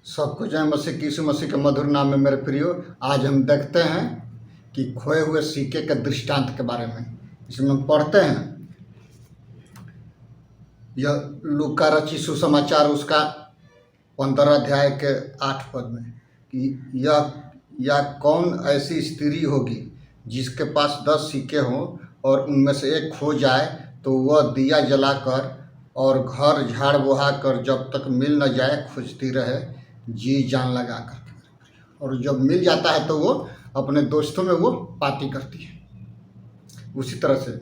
सबको जय मसीह की, यीशु मसीह के मधुर नाम में मेरे प्रियो। आज हम देखते हैं कि खोए हुए सिक्के के दृष्टांत के बारे में। इसमें हम पढ़ते हैं यह लूका रचित सुसमाचार उसका 15 अध्याय के 8 पद में कि यह कौन ऐसी स्त्री होगी जिसके पास 10 सिक्के हों और उनमें से एक खो जाए तो वह दिया जलाकर और घर झाड़ बुहा कर जब तक मिल न जाए खोजती रहे, जी जान लगा कर। और जब मिल जाता है तो वो अपने दोस्तों में वो पार्टी करती है। उसी तरह से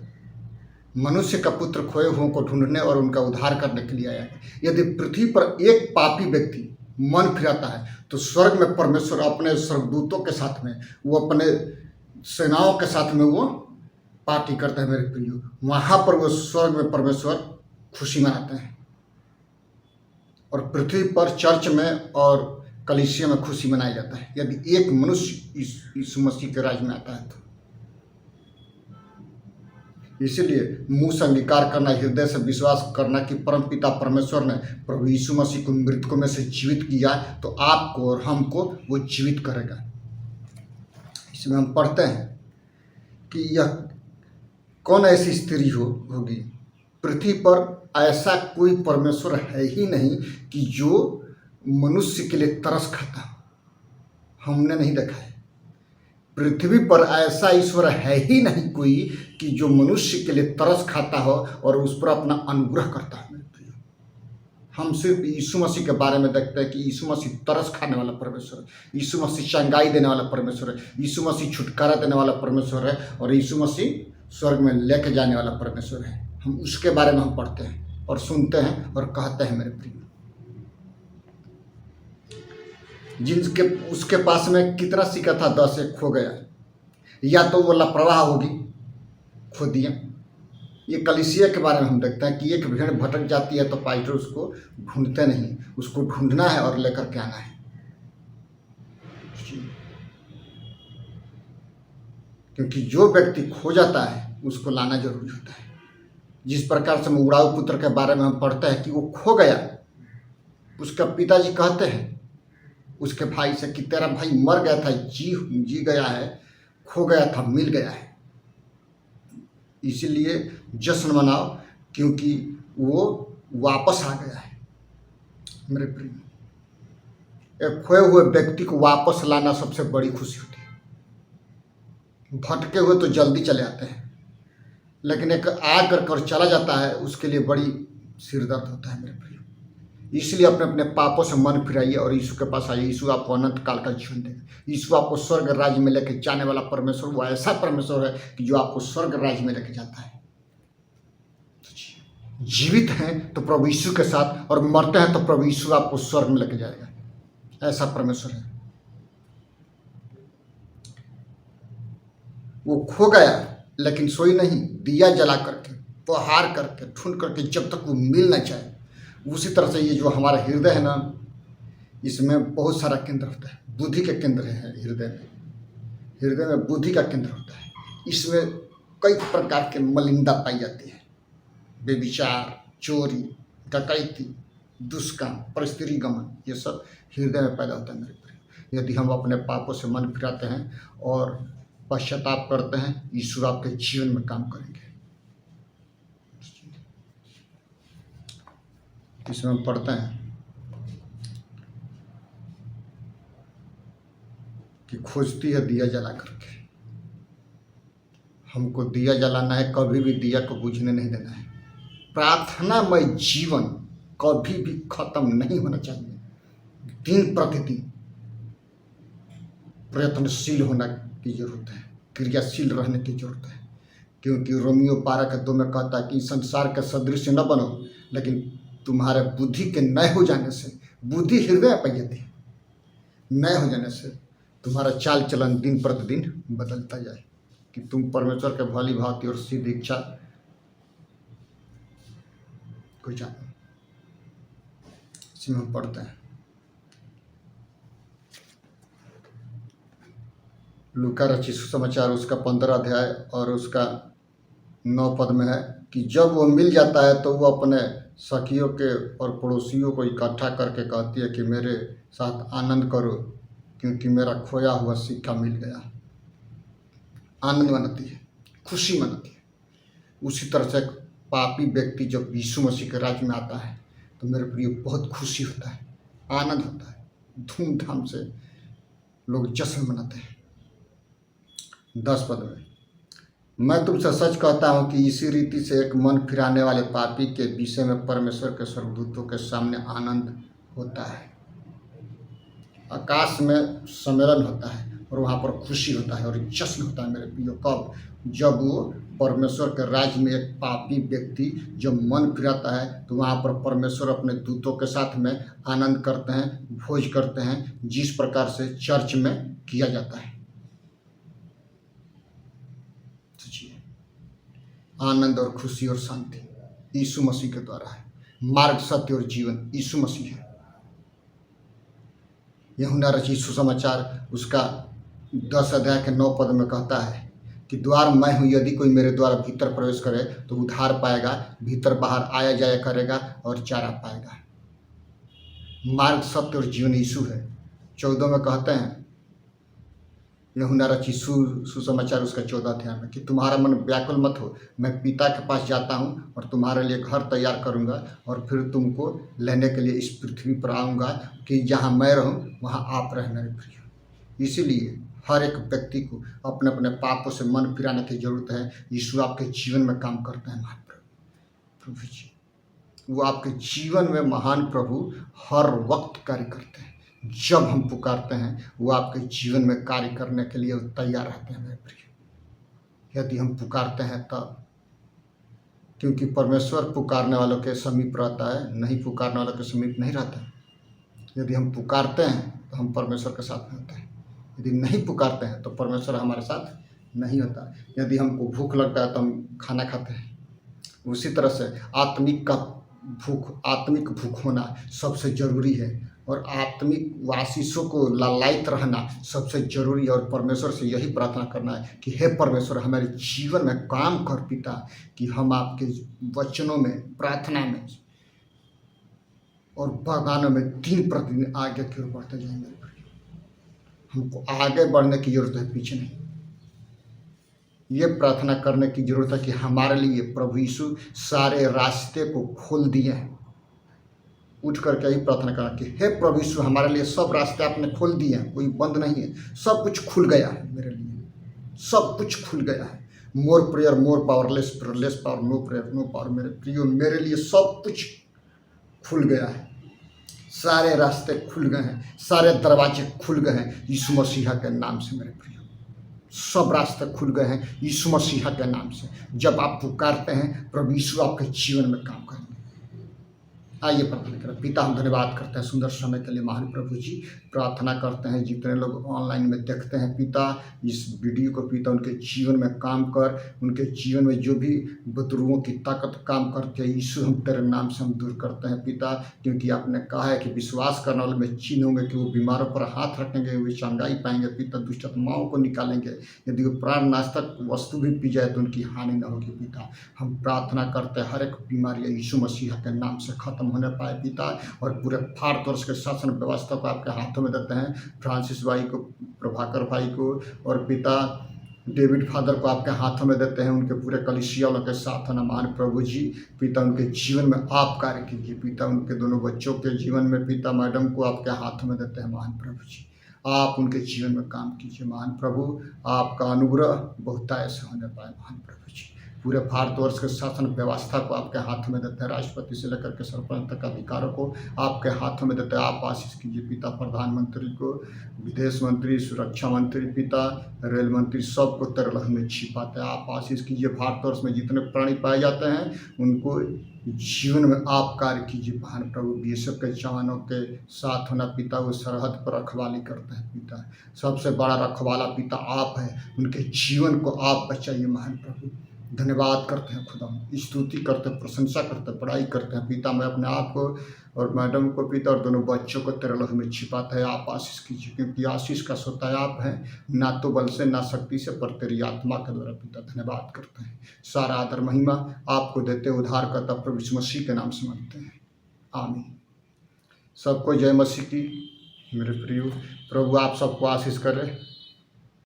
मनुष्य का पुत्र खोए हुओं को ढूंढने और उनका उद्धार करने के लिए आया है। यदि पृथ्वी पर एक पापी व्यक्ति मन फिराता है तो स्वर्ग में परमेश्वर अपने स्वर्गदूतों के साथ में, वो अपने सेनाओं के साथ में वो पार्टी करते हैं मेरे प्रियो। वहाँ पर वो स्वर्ग में परमेश्वर खुशी मनाते हैं और पृथ्वी पर चर्च में और कलीसिया में खुशी मनाया जाता है यदि एक मनुष्य यीशु मसीह के राज में आता है तो। इसीलिए मुंह से अंगीकार करना, हृदय से विश्वास करना कि परमपिता परमेश्वर ने प्रभु यीशु मसीह को मृतकों में से जीवित किया तो आपको और हमको वो जीवित करेगा। इसमें हम पढ़ते हैं कि यह कौन ऐसी स्त्री होगी। पृथ्वी पर ऐसा कोई परमेश्वर है ही नहीं कि जो मनुष्य के लिए तरस खाता हो। हमने नहीं देखा है। पृथ्वी पर ऐसा ईश्वर है ही नहीं कोई कि जो मनुष्य के लिए तरस खाता हो और उस पर अपना अनुग्रह करता है। हम सिर्फ यीशु मसीह के बारे में देखते हैं कि यीशु मसीह तरस खाने वाला परमेश्वर है, यीशु मसीह चंगाई देने वाला परमेश्वर है, यीशु मसीह छुटकारा देने वाला परमेश्वर है और यीशु मसीह स्वर्ग में लेके जाने वाला परमेश्वर है। हम उसके बारे में हम पढ़ते हैं और सुनते हैं और कहते हैं मेरे प्रिय। जिनके उसके पास में कितना सिक्का था, 10 एक खो गया। या तो वो लापरवाह होगी, खो दिया। ये कलीसिया के बारे में हम देखते हैं कि एक भेड़ भटक जाती है तो पास्टर उसको ढूंढते नहीं, उसको ढूंढना है और लेकर के आना है। क्योंकि जो व्यक्ति खो जाता है उसको लाना जरूरी होता है। जिस प्रकार से उड़ाऊ पुत्र के बारे में हम पढ़ते हैं कि वो खो गया, उसका पिताजी कहते हैं उसके भाई से कि तेरा भाई मर गया था, जी गया है, खो गया था, मिल गया है। इसीलिए जश्न मनाओ क्योंकि वो वापस आ गया है मेरे प्रिय। एक खोए हुए व्यक्ति को वापस लाना सबसे बड़ी खुशी होती है। भटके हुए तो जल्दी चले आते हैं, लेकिन एक आ कर चला जाता है उसके लिए बड़ी सिरदर्द होता है मेरे प्रिय। इसलिए अपने अपने पापों से मन फिराइए और यीशु के पास आइए। यीशु आपको अनंत काल का जीवन देगा। यीशु आपको स्वर्ग राज्य में लेके जाने वाला परमेश्वर वो ऐसा परमेश्वर है कि जो आपको स्वर्ग राज्य में लेके जाता है। जीवित हैं तो प्रभु यीशु के साथ और मरते हैं तो प्रभु यीशु आपको स्वर्ग में लेके जाएगा। ऐसा परमेश्वर है। वो खो गया लेकिन सोई नहीं, दिया जला करके, प्रहार करके, ढूंढ करके जब तक वो मिल ना जाए। उसी तरह से ये जो हमारा हृदय है ना, इसमें बहुत सारा केंद्र होता है। बुद्धि के केंद्र है हृदय में बुद्धि का केंद्र होता है। इसमें कई प्रकार के मलिनता पाई जाती है। बेविचार, चोरी, डकैती, दुष्कर्म, परस्त्री गमन, ये सब हृदय में पैदा होता है मेरे प्रिय। यदि हम अपने पापों से मन फिराते हैं और पश्चाताप करते हैं, ईश्वर आपके जीवन में काम करेंगे। इसमें हम पढ़ते हैं कि खोजती है दिया जला करके। हमको दिया जलाना है, कभी भी दिया को बुझने नहीं देना है। प्रार्थनामय जीवन कभी भी खत्म नहीं होना चाहिए। दिन प्रतिदिन प्रयत्नशील होना की जरूरत है, क्रियाशील रहने की जरूरत है। क्योंकि रोमियो 12:2 में कहता है कि संसार के सदृश न बनो, लेकिन तुम्हारे बुद्धि के नए हो जाने से, बुद्धि हृदय पर जाती है, नए हो जाने से तुम्हारा चाल चलन दिन प्रतिदिन बदलता जाए कि तुम परमेश्वर के भली भांति और सिद्ध इच्छा को जानो। इसमें हम पढ़ते हैं लूका रचित सुसमाचार उसका 15 अध्याय और उसका 9 पद में है कि जब वो मिल जाता है तो वो अपने सखियों के और पड़ोसियों को इकट्ठा करके कहती है कि मेरे साथ आनंद करो, क्योंकि मेरा खोया हुआ सिक्का मिल गया। आनंद मनाती है, खुशी मनाती है। उसी तरह से एक पापी व्यक्ति जब यीशु मसीह के राज्य में आता है तो मेरे प्रिय बहुत खुशी होता है, आनंद होता है, धूमधाम से लोग जश्न मनाते हैं। 10 पद में, मैं तुमसे सच कहता हूँ कि इसी रीति से एक मन फिराने वाले पापी के विषय में परमेश्वर के स्वर्गदूतों के सामने आनंद होता है। आकाश में सम्मेलन होता है और वहाँ पर खुशी होता है और जश्न होता है मेरे प्रियो। कब? जब वो परमेश्वर के राज्य में एक पापी व्यक्ति जब मन फिराता है तो वहाँ पर परमेश्वर अपने दूतों के साथ में आनंद करते हैं, भोज करते हैं, जिस प्रकार से चर्च में किया जाता है। सोचिए, आनंद और खुशी और शांति यीशु मसीह के द्वारा है। मार्ग, सत्य और जीवन यीशु मसीह है। यूहन्ना रचित सुसमाचार उसका 10 अध्याय के 9 पद में कहता है कि द्वार मैं हूँ, यदि कोई मेरे द्वारा भीतर प्रवेश करे तो उद्धार पाएगा, भीतर बाहर आया जाया करेगा और चारा पाएगा। मार्ग, सत्य और जीवन यीशु है। 14 में कहते हैं यूहन्ना रचित सुसमाचार उसका 14 अध्याय में कि तुम्हारा मन व्याकुल मत हो, मैं पिता के पास जाता हूँ और तुम्हारे लिए घर तैयार करूँगा और फिर तुमको लेने के लिए इस पृथ्वी पर आऊँगा कि जहाँ मैं रहूँ वहाँ आप रहें मेरे प्रिय। इसीलिए हर एक व्यक्ति को अपने अपने पापों से मन फिराने की जरूरत है। यीशु आपके जीवन में काम करते हैं महान प्रभु जी, वो आपके जीवन में महान प्रभु हर वक्त कार्य करते हैं। जब हम पुकारते हैं वो आपके जीवन में कार्य करने के लिए तैयार रहते हैं मेरे प्रिय, यदि हम पुकारते हैं तब। क्योंकि परमेश्वर पुकारने वालों के समीप रहता है, नहीं पुकारने वालों के समीप नहीं रहता है। यदि हम पुकारते हैं तो हम परमेश्वर के साथ में होते हैं, यदि नहीं पुकारते हैं तो परमेश्वर हमारे साथ नहीं होता। यदि हमको भूख लगता है तो हम खाना खाते हैं। उसी तरह से आत्मिक भूख होना सबसे ज़रूरी है और आत्मिक आशीषों को लालायित रहना सबसे जरूरी है। और परमेश्वर से यही प्रार्थना करना है कि हे परमेश्वर, हमारे जीवन में काम कर पिता, कि हम आपके वचनों में, प्रार्थना में और बगानों में दिन प्रतिदिन आगे की ओर बढ़ते जाएंगे। हमको आगे बढ़ने की जरूरत है, पीछे नहीं। ये प्रार्थना करने की जरूरत है कि हमारे लिए प्रभु यीशु सारे रास्ते को खोल दिए हैं। उठ करके यही प्रार्थना करना कि हे प्रभु यीशु, हमारे लिए सब रास्ते आपने खोल दिए हैं, कोई बंद नहीं है, सब कुछ खुल गया है मेरे लिए, सब कुछ खुल गया है। More prayer more power, less prayer less power, no prayer no power. मेरे प्रियो, मेरे लिए सब कुछ खुल गया है, सारे रास्ते खुल गए हैं, सारे दरवाजे खुल गए हैं यीशु मसीहा के नाम से मेरे प्रियो। सब रास्ते खुल गए हैं यीशु मसीहा के नाम से। जब आप पुकारते हैं प्रभु यीशु आपके जीवन में काम करेंगे। आइए प्रार्थना करें। पिता, हम धन्यवाद करते हैं सुंदर समय के लिए महान प्रभु जी। प्रार्थना करते हैं जितने लोग ऑनलाइन में देखते हैं पिता, इस वीडियो को पिता उनके जीवन में काम कर, उनके जीवन में जो भी बुजुर्गों की ताकत काम करती है यीशु, हम तेरे नाम से हम दूर करते हैं पिता। क्योंकि आपने कहा है कि विश्वास करने वाले में चिन्ह होंगे कि वो बीमारों पर हाथ रखेंगे, वे चंगाई पाएंगे पिता, दुष्ट आत्माओं को निकालेंगे। यदि वो प्राण नाशक वस्तु भी पी जाए तो उनकी हानि न होगी पिता। हम प्रार्थना करते हैं हर एक बीमारी यीशु मसीहा के नाम से खत्म होने पाए पिता। और पूरे भारतवर्ष के शासन व्यवस्था को आपके हाथों में देते हैं। फ्रांसिस भाई को, प्रभाकर भाई को और पिता डेविड फादर को आपके हाथों में देते हैं। उनके पूरे कलीसिया वालों के साथ है महान प्रभु जी। पिता, उनके जीवन में आप कार्य कीजिए पिता। उनके दोनों बच्चों के जीवन में पिता, मैडम को आपके हाथों में देते हैं महान प्रभु जी। आप उनके जीवन में काम कीजिए महान प्रभु। आपका अनुग्रह बहुतायत से होने पाए महान प्रभु जी। पूरे भारतवर्ष के शासन व्यवस्था को आपके हाथों में देते हैं। राष्ट्रपति से लेकर के सरपंच तक अधिकारों को आपके हाथों में देते हैं। आप आशीष कीजिए पिता। प्रधानमंत्री को, विदेश मंत्री, सुरक्षा मंत्री पिता, रेल मंत्री, सबको तेरे लहू में छिपाते हैं। आप आशीष कीजिए। भारतवर्ष में जितने प्राणी पाए जाते हैं उनको जीवन में आप कार्य कीजिए महान प्रभु। बीएसएफ के जवानों के साथ होना पिता, वो सरहद पर रखवाली करते हैं पिता। सबसे बड़ा रखवाला पिता आप है। उनके जीवन को आप बचाइए महान प्रभु। धन्यवाद करते हैं खुदा, स्तुति करते हैं, प्रशंसा करते हैं, बड़ाई करते हैं। पिता, मैं अपने आप को और मैडम को पिता और दोनों बच्चों को तेरे लहू में छिपाता है। आप आशीष कीजिए, क्योंकि आशीष का स्वतः आप हैं, ना तो बल से ना शक्ति से, पर तेरी आत्मा के द्वारा। पिता धन्यवाद करते हैं, सारा आदर महिमा आपको देते, उद्धार करता प्रभु यीशु मसीह के नाम से मांगते हैं, आमीन। सबको जय मसीह की। मेरे प्रियो, प्रभु आप सबको आशीष करे।